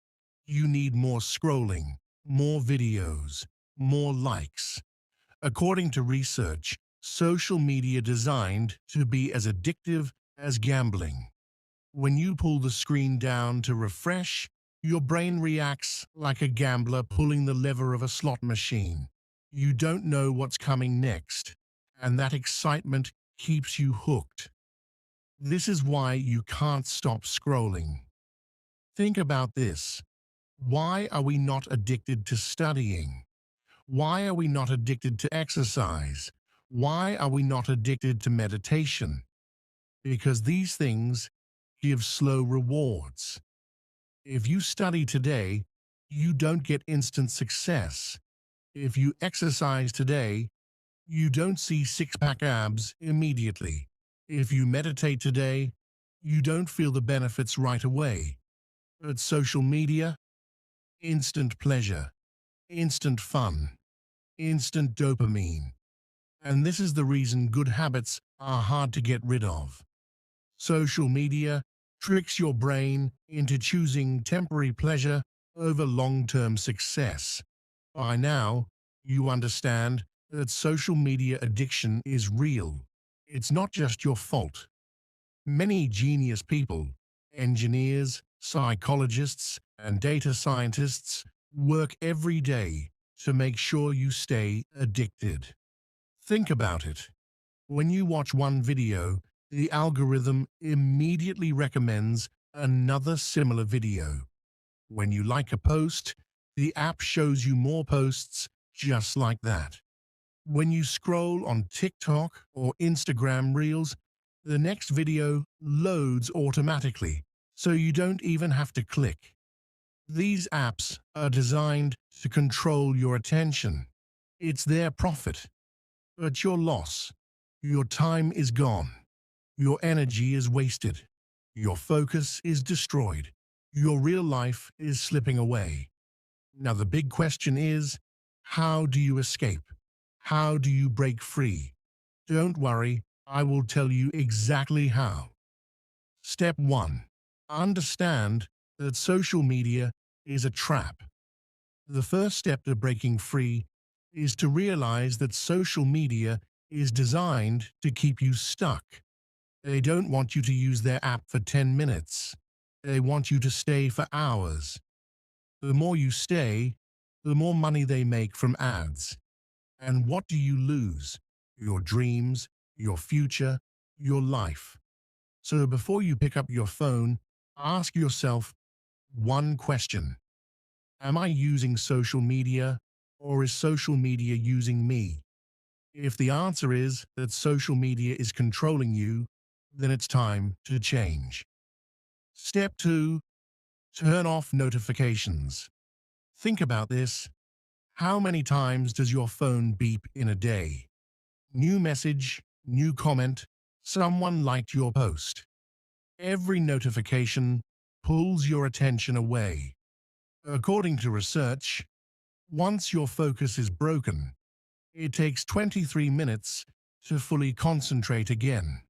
Speaker 1: you need more scrolling, more videos, more likes. According to research, social media designed to be as addictive as gambling. When you pull the screen down to refresh, your brain reacts like a gambler pulling the lever of a slot machine. You don't know what's coming next, and that excitement keeps you hooked. This is why you can't stop scrolling. Think about this. Why are we not addicted to studying? Why are we not addicted to exercise? Why are we not addicted to meditation? Because these things give slow rewards. If you study today, you don't get instant success. If you exercise today, you don't see six-pack abs immediately. If you meditate today, you don't feel the benefits right away. But social media, instant pleasure, instant fun, instant dopamine. And this is the reason good habits are hard to get rid of. Social media tricks your brain into choosing temporary pleasure over long-term success. By now, you understand that social media addiction is real. It's not just your fault. Many genius people, engineers, psychologists, and data scientists work every day to make sure you stay addicted. Think about it. When you watch one video, the algorithm immediately recommends another similar video. When you like a post, the app shows you more posts just like that. When you scroll on TikTok or Instagram Reels, the next video loads automatically, so you don't even have to click. These apps are designed to control your attention. It's their profit, but your loss. Your time is gone. Your energy is wasted. Your focus is destroyed. Your real life is slipping away. Now the big question is, how do you escape? How do you break free? Don't worry, I will tell you exactly how. Step 1. Understand that social media is a trap. The first step to breaking free is to realize that social media is designed to keep you stuck. They don't want you to use their app for 10 minutes. They want you to stay for hours. The more you stay, the more money they make from ads. And what do you lose? Your dreams, your future, your life. So before you pick up your phone, ask yourself one question. Am I using social media, or is social media using me? If the answer is that social media is controlling you, then it's time to change. Step 2. Turn off notifications. Think about this. How many times does your phone beep in a day? New message, new comment, someone liked your post. Every notification pulls your attention away. According to research, once your focus is broken, it takes 23 minutes to fully concentrate again.